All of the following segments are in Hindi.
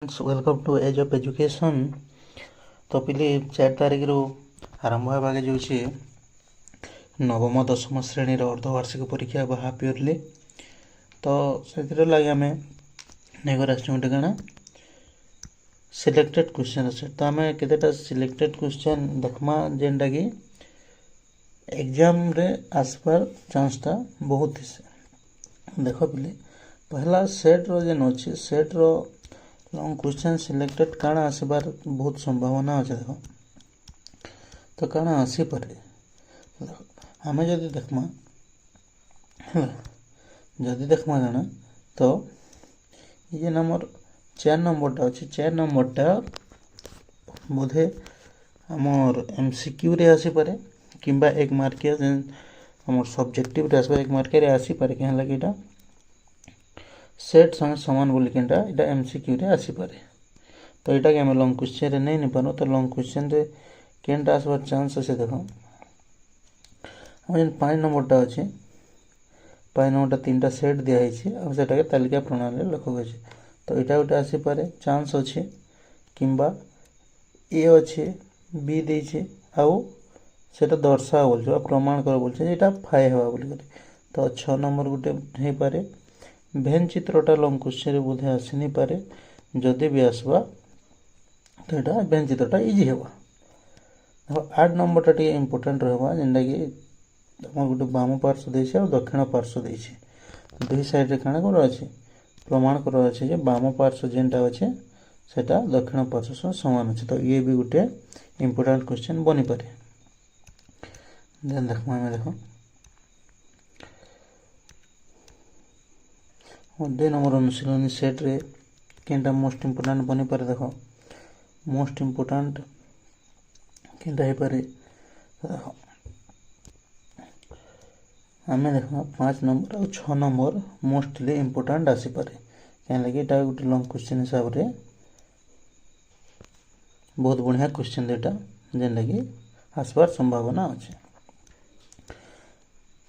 Welcome to Age of Education. तो पिले 4 तारिख आरंभ होगा जाऊँगी नवम दशम श्रेणी अर्धवार्षिक परीक्षा हाफ इयरली। तो से लगे आम नहीं गोटे कण सिलेक्टेड क्वेश्चन अच्छे। तो आम केतेटा सिलेक्टेड क्वेश्चन देखमा जेनटा कि एग्जाम रे आसबार चांसटा बहुत ही देख पिले पहला सेट रो जेन अच्छे सेट रो लॉन्ग क्वेश्चन सिलेक्टेड काण आसबार बहुत संभावना अच्छे। देख तो काण आसीपे आम जदि देखमा जदि देखमा जाना तो ये नंबर 4 नंबरटा अच्छे 4 नंबरटा बोधे आमर MCQ रे आसीपे किंबा 1 मार्किया आम सब्जेक्टिव रे आसपा 1 मार्किया आसीपे क्या लगे इटा सेट संगे सामान बोली केनटा इटा MCQ रे आसीपे। तो यहाँ कि आम लॉन्ग क्वेश्चन रे नहीं पारो तो लॉन्ग क्वेश्चन रे केनटा आसबार चांस अच्छे। देख आम 5 नंबरटा अच्छे 5 नंबरटा 3टा सेट दिखाई आटा के तालिका प्रणाली लिखक अच्छे। तो यहाँ गोटे आसीपे चांस अच्छे किंबा ए अच्छे बी देछे आउ सेटा दर्शा बोल प्रमाण कर बोल यहाँ फाए हवा बोल। तो 6 नंबर गोटे हो पारे भेन चित्रटा लॉन्ग क्वेश्चन बोधे आसी नहीं पारे जदि भी आसवा तो यहाँ भेन चित्रटा इजी होगा। 8 नंबरटा टी इम्पोर्टाट रहा जेनटा कि गोटे बाम पार्श्व देछे और दक्षिण पार्श्व देछे दुई साइड रे काना कर अच्छे प्रमाण कर अच्छे बाम पार्श्व जेनटा अच्छे सेटा दक्षिण पार्श्व सह समान अच्छे। तो ये भी गोटे इम्पोर्टाट क्वेश्चन बनी पारे। देन देखमा देख 2 नंबर अनुशीलनी सेट रे केनटा मोस्ट इम्पोर्टाट बनी पारे। देख मोस्ट इम्पोर्टाट केनटा हो पारे देख आम देख 5 नंबर और 6 नंबर मोस्टली इम्पोर्टाट आसीपे क्या लगे यहाँ गोटे लॉन्ग क्वेश्चन हिसाब से बहुत बढ़िया क्वेश्चन देटा जेनटा कि आसबार संभावना अच्छे।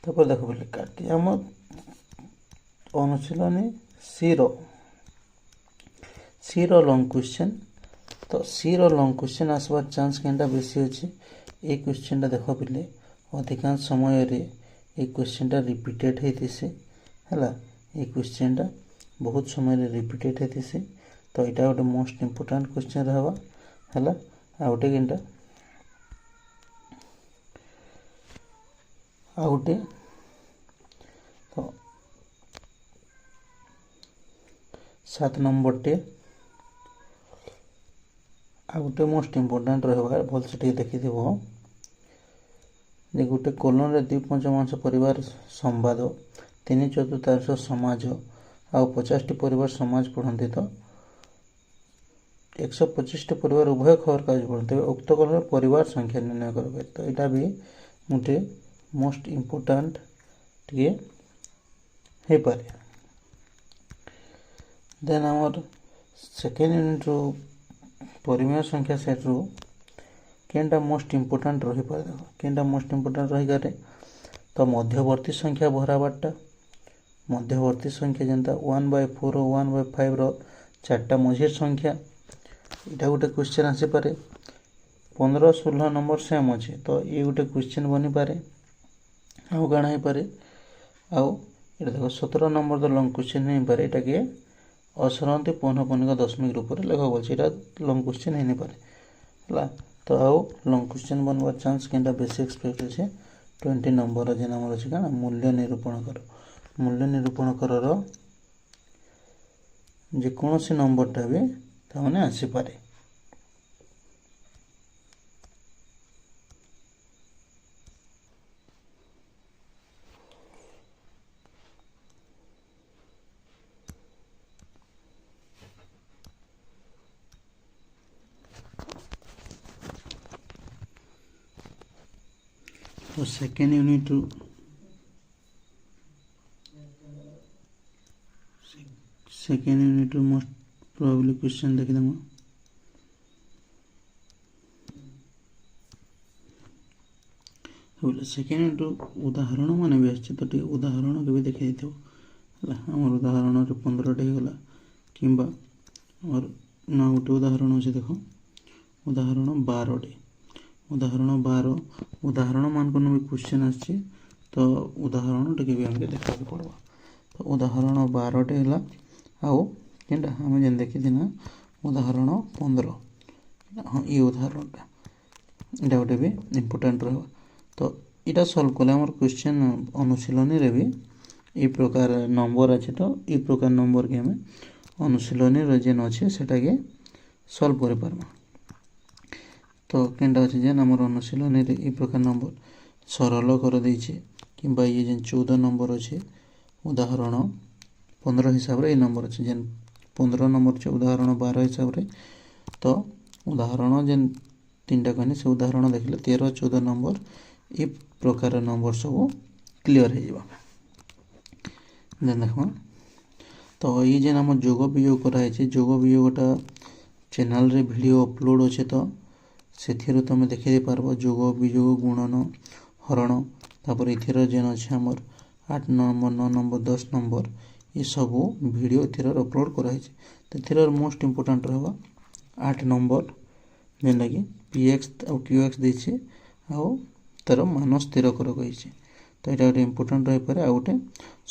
तापर देख बोले काटी आम अनुशीलनी सी रो लॉन्ग क्वेश्चन। तो सी रो लॉन्ग क्वेश्चन आसबार चांस केनटा बेसी अच्छे ये क्वेश्चन देख पिले अधिकांश समय रे ये क्वेश्चन रिपीटेड होती है ये क्वेश्चन बहुत समय रिपीटेड होती। तो यहाँ गोटे मोस्ट इम्पोर्टाट क्वेश्चन रहा है आउटे केनटा आउटे तो 7 नंबर टे आउटे मोस्ट इम्पोर्टाट रहा भल से देखी जे गोटे कोलन रे 2/5 परिवार संवाद 3/4 समाज आउ 50टी परिवार समाज पढ़ती। तो 125टी परिवार उभय खबर कागज पढ़ते उक्त कोलन परिवार संख्या निर्णय कर। तो यहाँ भी गोटे मोस्ट इम्पोर्टाट टे हो पारे। देन आमर सेकेंड यूनिट रू परिमेय संख्या सेट रू केनटा मोस्ट इम्पोर्टाट रही पारे। देख केनटा मोस्ट इम्पोर्टाट रही पारे तो मध्यवर्ती संख्या भराबारटा मध्यवर्ती संख्या जनता 1/4 1/5 रो 4टा मझिर संख्या यहाँ गोटे क्वेश्चन आसीपे 15-16 नंबर सेम अच्छे। तो ये गोटे क्वेश्चन बनी पारे आउ काण हो पारे आउ ये देख 17 नंबर तो लॉन्ग क्वेश्चन नहीं पारे यहाँ के असरंती पौनःपुनिक दशमिक रूप से लेख बोलছে यहाँ लॉन्ग क्वेश्चन नहीं पारे है। तो आउ लॉन्ग क्वेश्चन बनवार चांस केनटा बेसी एक्सपेक्ट अच्छे 20 नंबर जेन आम अच्छे क्या मूल्य निरूपण कर जेकोसी नंबरटा भी ताने आसीपे। तो second unit most probably question देखीदेम। सेकेंड यूनिट उदाहरण मान भी आछे तो उदाहरण के भी देखा आम उदाहरण 15टा गला कि ना गोटे उदाहरण अच्छे देख उदाहरण 12 उदाहरण 12 उदाहरण मान को भी क्वेश्चन आसी तो उदाहरण टे भी आमके देखा पड़वा तो उदाहरण 12 है आउ केनटा आम जेन देखी ना उदाहरण 15 हाँ ये उदाहरणटा इटा गोटे भी इम्पोर्टाट रहा तो इटा सल्व कले आम क्वेश्चन अनुशीलनी रे भी ये प्रकार नंबर अच्छे तो ये प्रकार नंबर के आम अनुशीलनी जेन अच्छे सेटा के सल्व कर पार्मा तो केनटा अच्छे जेन आम अनुशीलनी रे ये प्रकार नंबर सरल कर देछे किंबा ये जेन 14 नंबर अच्छे उदाहरण 15 हिसाब रे ये नंबर अच्छे जेन 15 नंबर अच्छे उदाहरण 12 हिसाब रे तो उदाहरण जेन 3टा कहनी से उदाहरण देखले 13 14 नंबर ये प्रकार नंबर सब क्लियर हो जावा देन देखमा तो ये जेन आम जोग वियोग कराई जोग वियोगटा चैनल रे वीडियो अपलोड अच्छे तो से तुम देखी पार्ब जोग वियोग गुणन हरण तापर इथिर जेन अच्छे आमर 8 नंबर 9 नंबर 10 नंबर ये सब वीडियो इथिर अपलोड कराई तो इथिर मोस्ट इम्पोर्टाट रहा 8 नंबर जेनटा कि px और qx देछे आउ तार मान स्थिर कर कही तो यहाँ गोटे इम्पोर्टाट रही पारे आ गोटे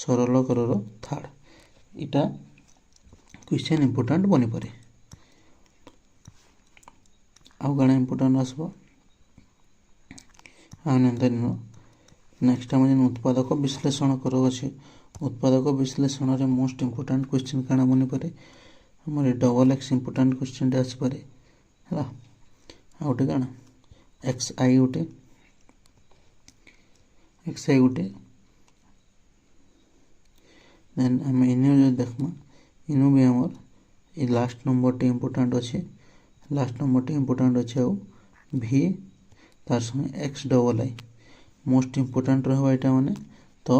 सरल कर थार्ड इटा क्वेश्चन इम्पोर्टाट बनी पारे आउ गाना इम्पोर्टाट आसबो नेक्स्ट आम जेन उत्पादक विश्लेषण कर अच्छे उत्पादक विश्लेषण रे मोस्ट इम्पोर्टाट क्वेश्चन काना बनी पारे हमर डबल एक्स इम्पोर्टाट क्वेश्चन टे आसी पारे है आउटे काना एक्स आई गोटे देन आम इनु जो देखमा इनु भी आमर ये लास्ट नंबर टे इम्पोर्टाट अच्छे लास्ट नंबर टे इम्पोर्टाट अच्छे आउ भी तार संगे x double I most important रहा यहाँ माने तो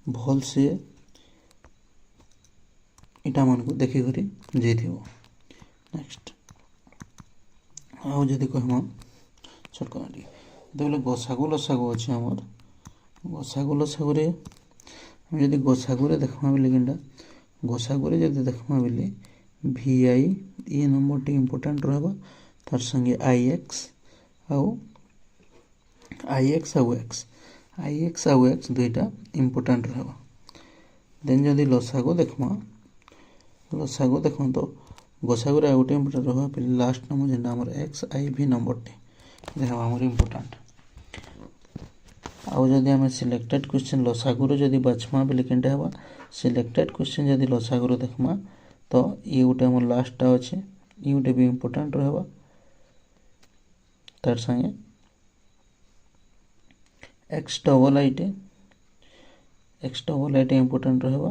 भल से इटा मान को देखी करी जेथिबो नेक्स्ट आउ जदि कहमा छोटकना टी बोले गसागु लसागु अच्छे आमर गसागु लसागु रे जदि गसागु रे देखमा बोले केनटा गसागु रे जदि देखमा बोले vi ये नंबर टी इम्पोर्टाट रहबा तार संगे ix आउ x दुईटा इम्पोर्टाट रहबा देन जदि लसागु देखमा तो गसागु रे गोटे इम्पोर्टाट रहबा पे लास्ट नंबर जेनटा हमर xiv नंबर टी देखा हमर इम्पोर्टाट आउ जदि आम सिलेक्टेड क्वेश्चन लसागु रे जदि बाछमा बोले केनटा हेबा सिलेक्टेड क्वेश्चन जदि लसागु रे देखमा तो ये गोटे हमर लास्टटा अच्छे ये गोटे भी इम्पोर्टाट रहबा तार संगे एक्स डबल आई टे इम्पोर्टाट रहबा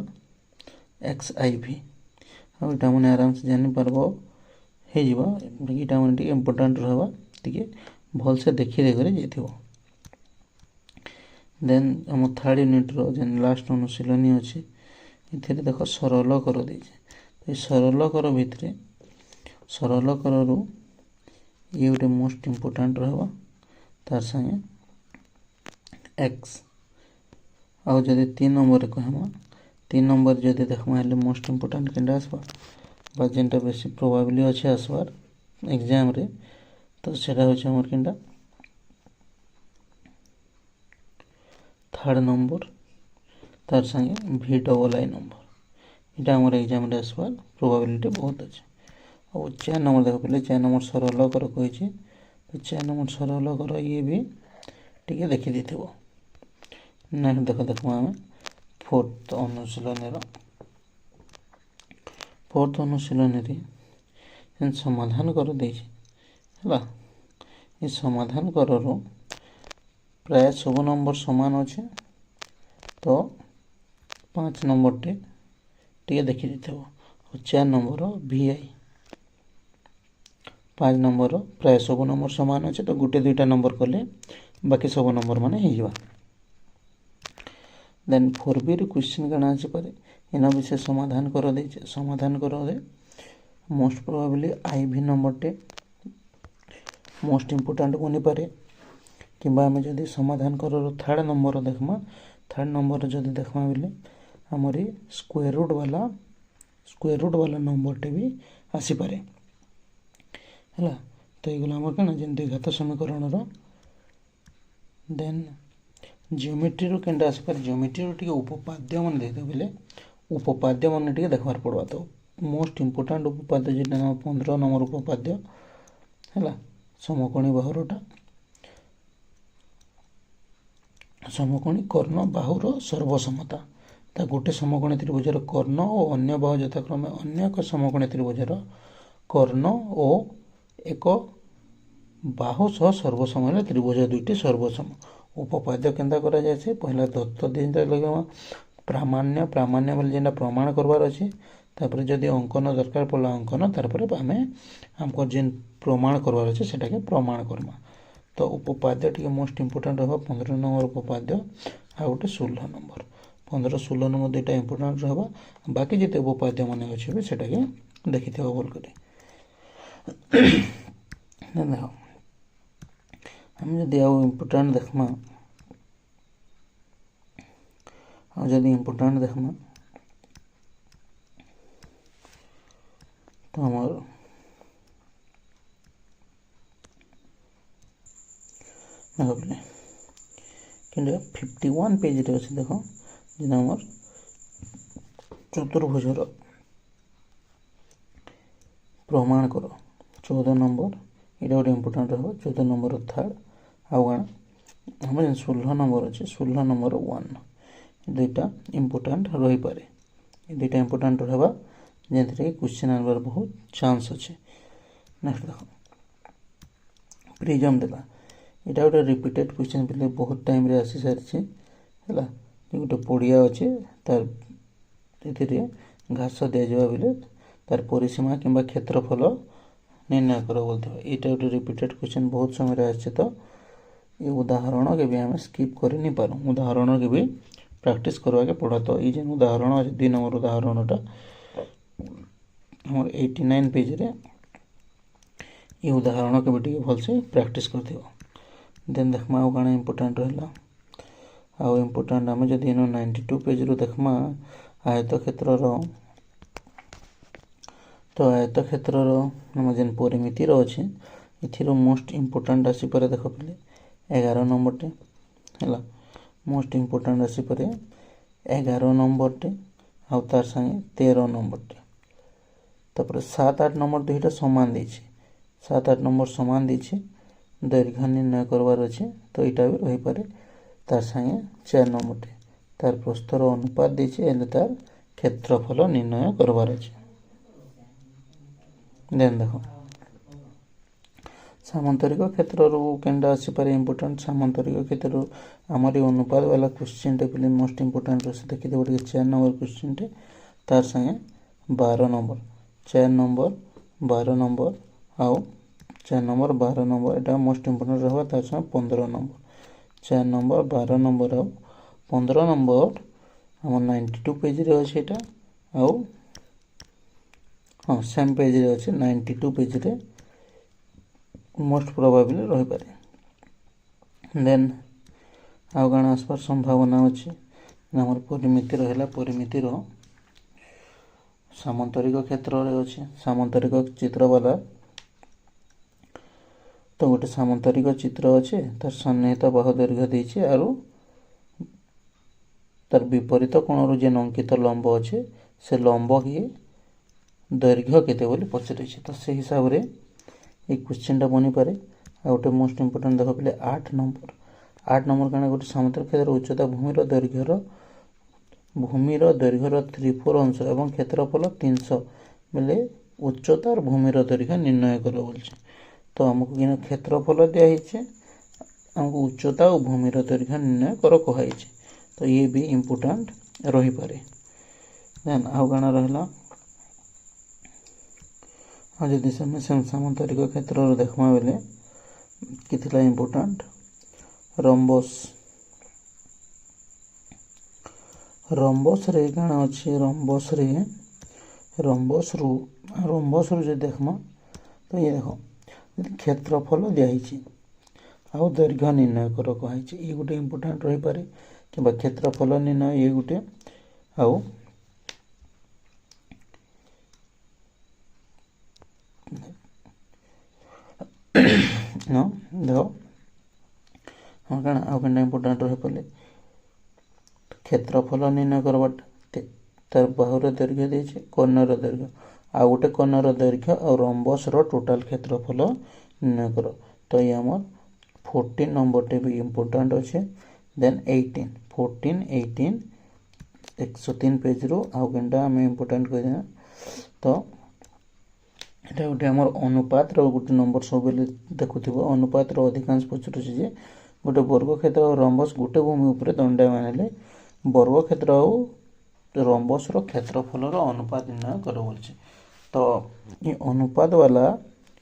xiv आउ इटा माने आराम से जानि पारबो हे जिबा इटा माने टी इम्पोर्टाट रहबा टिके भल से देखि दे करे जेथिबो देन हम थर्ड यूनिट रो जेन लास्ट अनुशीलनी अच्छे इथिरे देखो सरल कर देछे तो सरल कर भितरे सरल कर रो ये गोटे मोस्ट इम्पोर्टाट रहबा तार संगे एक्स आउ जदि 3 नंबर कहमा 3 नंबर जदि देखमा हेले मोस्ट इम्पोर्टाट केनटा आसबा बा जेनटा बेसी प्रोबेबिलिटी अच्छे आसबार एग्जाम रे तो सेटा होचे हमर केनटा थर्ड नंबर तार संगे भी डबल आई नंबर इटा हमर एग्जाम रे आसबार प्रोबेबिलिटी बहुत अच्छे और 4 नंबर देख पहले 4 नंबर सरल कर कही तो 4 नंबर सरल कर ये भी टिके देखी देथिबो नेक्स्ट देखमा आम फोर्थ अनुशीलनी रे समाधान कर देछे हला ये समाधान कर रो प्राय सब नंबर समान अच्छे तो 5 नंबर टे टिके देखी देथिबो और 4 नंबर vi 5 नंबर प्राय सब नंबर समान अच्छे तो गोटे दुईटा नंबर कले बाकी सब नंबर माने हो जावा देन 4b रे क्वेश्चन काना आसी पारे एना भी से समाधान कर they most probably iv number टे मोस्ट इम्पोर्टाट बनी पारे किंबा आम जदि समाधान कर थर्ड नंबर देखमा जदि देखमा बोले आमरी स्क्वायर रूट वाला नंबर टे भी आसीपे है। तो ये आम क्या जेन द्विघात समीकरण देन जियोमेट्री रू केनटा आसीपे जियोमेट्री रू टिके उपपाद्य मन देते बोले उपपाद्य मन टिके देखबार पड़वा। तो मोस्ट इम्पोर्टाट उपपाद्य जेटा नाम 15 नंबर उपपाद्य है समकोणी बाहुरटा समकोणी कर्ण बाहुर सर्वसमता ता गोटे समकोणी त्रिभुजर कर्ण और अन्य बाहु यथाक्रमे अन्य एक समकोणी त्रिभुजर कर्ण और एक बाहु सह सर्वसम त्रिभुज दुईटी सर्वसम उपपाद्य केन्ता करा जाए पहला तत्व दिन लगे प्रामाण्य प्रामाण्य बोले जेनटा प्रमाण करवार अच्छे तापर जदि अंकन दरकार पड़ा अंकन तार आम आमको जेन प्रमाण करवार अच्छे से प्रमाण करमा। तो उपपाद्य टी मोस्ट इम्पोर्टाट रहा 15 नंबर उपपाद्य आ गोटे 16 नंबर 15-16 नंबर दुईटा इम्पोर्टाट रहा। बाकी जिते उपपाद्य मन अच्छे से देखी भल कर देख आम जदि इम्पोर्टाट देखमा जदि इम्पोर्टाट देखमा तो हमार कि 51 पेज रे अच्छे देख जेना आमर चतुर्भुजर प्रमाण कर 14 नंबर ये गोटे इम्पोर्टाट रहा 14 नंबर थर्ड आउ काण आम 16 नंबर अच्छे 16 नंबर 1 दुईटा इम्पोर्टाट रही पारे दुईटा इम्पोर्टाट रहा जे क्वेश्चन आनबार बहुत चांस अच्छे। नेक्स्ट देख प्रिज्म देला यहाँ गोटे रिपीटेड क्वेश्चन पे बहुत टाइम रे आसी सारी है गोटे पड़िया अच्छे तार घास दिजा बेले तार परिसीमा कि क्षेत्रफल निर्णय कर बोलते यहाँ गोटे रिपीटेड क्वेश्चन बहुत समय आसे। तो ये उदाहरण के भी आम स्किप कर नहीं पारूँ उदाहरण के भी प्रैक्टिस करवा के पड़ा। तो ये जेन उदाहरण अच्छे 2 नंबर उदाहरणटा हमर 89 पेज रे ये उदाहरण के भी भल से प्रैक्टिस कर दियो। देन देखमा आउ काना इम्पोर्टाट रहा आउ इम्पोर्टाट आम जदि 92 पेज रू देखमा आयत क्षेत्र तो आयत क्षेत्र आम जेन परिमिति अच्छे इथिर मोस्ट इम्पोर्टाट आसीपे देख पे 11 नंबर टे है मोस्ट इम्पोर्टाट आसीपे 11 नंबर टे आउ तार संगे 13 नंबर टे तापर 7-8 नंबर दुईटा सामान देछे 7-8 नंबर सामान देछे दैर्घ्य निर्णय करवार अच्छे। तो यहाँ भी रही पारे तार संगे 4 नंबर टे तार प्रस्थर अनुपात देछे एले तार क्षेत्रफल निर्णय करवार अच्छे। देन देखो सामांतरिक क्षेत्र केनटा आसीपे इम्पोर्टाट सामांतरिक क्षेत्र आमर अनुपात वाला क्वेश्चन टे पे मोस्ट इम्पोर्टाट रही देखी गोटे 4 नंबर क्वेश्चन टे तार संगे 12 नंबर 4 नंबर 12 नंबर आउ 4 नंबर 12 नंबर यहाँ मोस्ट इम्पोर्टाट रहा तार संगे 15 नंबर 4 नंबर 12 नंबर आउ 15 नंबर आम 92 पेज रे अच्छे यहाँ आउ हाँ सेम पेज रे अच्छे 92 पेज रे मोस्ट प्रोबेबली रही पारे। देन आउ काण आसबार संभावना अच्छे आम परिमिति रहा परिमितिर सामांतरिक क्षेत्र रे अच्छे सामांतरिक चित्र वाला तो गोटे सामांतरिक चित्र अच्छे तार सन्निहित बाहु दैर्घ्य देछे आरु तार विपरीत कोण जेन अंकित लंब अच्छे से लंब किए दैर्घ्य केते बोली पचारे तो से हिसाब रे ये क्वेश्चनटा बनी पारे। आ गोटे मोस्ट इम्पोर्टाट देख पे 8 नंबर क्या गोटे सामांतरिक क्षेत्र उच्चता भूमिर दैर्घ्यर 3/4 अंश एवं क्षेत्रफल 300 बेले उच्चता और भूमिर दैर्घ्य निर्णय कर बोल। तो आमको कि क्षेत्रफल दिखाई आमको उच्चता और भूमिर दैर्घ्य निर्णय कर कहुई। तो ये भी इम्पोर्टाट रही पारे। देन आउ काण रहा जदि सामांतरिक क्षेत्र देखमा बेले किथिला इम्पोर्टाट रंबस रंबस रे काण अच्छे रंबस रु जो देखमा तो ये देख क्षेत्रफल दिखाई आउ दैर्घ्य निर्णय कर कहुई ये गोटे इम्पोर्टाट रही पारे कि क्षेत्रफल निर्णय ये गोटे आउ देखो हाँ कण आउ केनटा इम्पोर्टाट रही पड़े क्षेत्रफल निर्णय करवाटा तार बाहुर दैर्घ्य देछे कर्णर दैर्घ्य आ गोटे कर्णर दैर्घ्य और रंबस टोटाल क्षेत्रफल निर्णय कर तो ये आमर 14 नंबर टे भी इम्पोर्टाट अच्छे देन 18 14 18 103 पेज रू आउ केनटा आम इम्पोर्टाट कर तो এটা গোটে আমার অনুপাতর গোটে নম্বর सबले देखुव अनुपातर अधिकांश पचारुचे जे गोटे वर्गक्षेत्र और रंबस गोटे भूमि उपरे दंडायमान हेले वर्गक्षेत्र और रंबसर क्षेत्रफलर अनुपात निर्णय कर बोलছে तो ये अनुपात वाला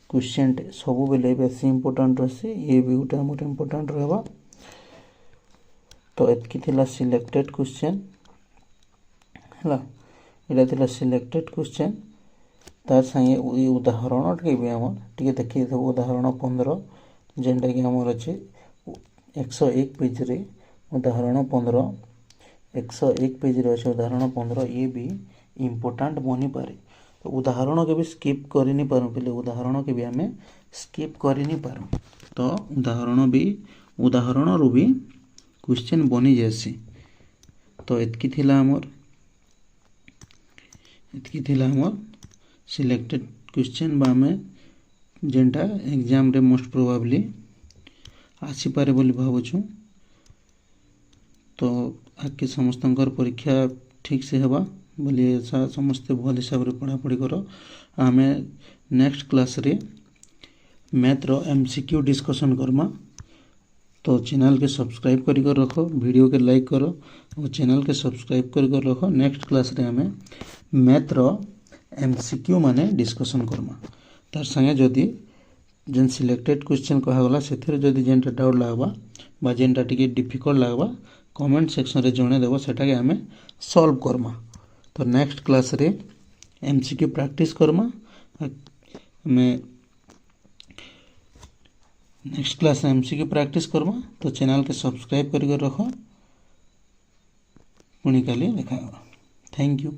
क्वेश्चन सब बेले बेस इम्पोर्टाट रही ये भी गोटे आम इम्पोर्टाट रहा तो एतकी थिला सिलेक्टेड क्वेश्चन है यहाँ सिलेक्टेड क्वेश्चन तार संगे उदाहरण टे भी आम टे देखी उदाहरण 15 जेनटा कि आमर अच्छे 101 पेज रे उदाहरण 15 101 पेज रे अच्छे उदाहरण 15 ये भी इम्पोर्टाट बनी पारे तो उदाहरण के भी स्किप कर नहीं पारूँ पहले उदाहरण के भी आम स्किप कर नहीं पारूँ तो उदाहरण रू भी क्वेश्चन बनी जासी तो एतकी थिला आमर सिलेक्टेड क्वेश्चन बामे जेनटा एग्जाम रे मोस्ट प्रोबाब्ली आसी पारे बोली भावुछु तो आगे समस्तंकर परीक्षा ठीक से हेबा बोली समस्ते भल हिसाब रे पढ़ापढ़ी करो आमे नेक्स्ट क्लास रे मैथ रो एमसीक्यू डिस्कशन करमा तो चैनल के सब्सक्राइब कर रखो वीडियो के लाइक करो और चैनल के सब्सक्राइब कर रखो नेक्स्ट क्लास रे आमे मैथ रो एमसीक्यू माने डिस्कशन करमा तार संगे जदि जेन सिलेक्टेड क्वेश्चन कहगला से जदि जेनटा डाउट लगवा बा जेनटा टिके डिफिकल्ट लगवा कमेंट सेक्शन रे जणे देबो सेटा के हमें सॉल्व करमा तो नेक्स्ट क्लास रे एमसीक्यू प्रैक्टिस करमा मैं next class MCQ practice Karma तो चैनल के सब्सक्राइब कर रखो पुणी काली देखा थैंक यू।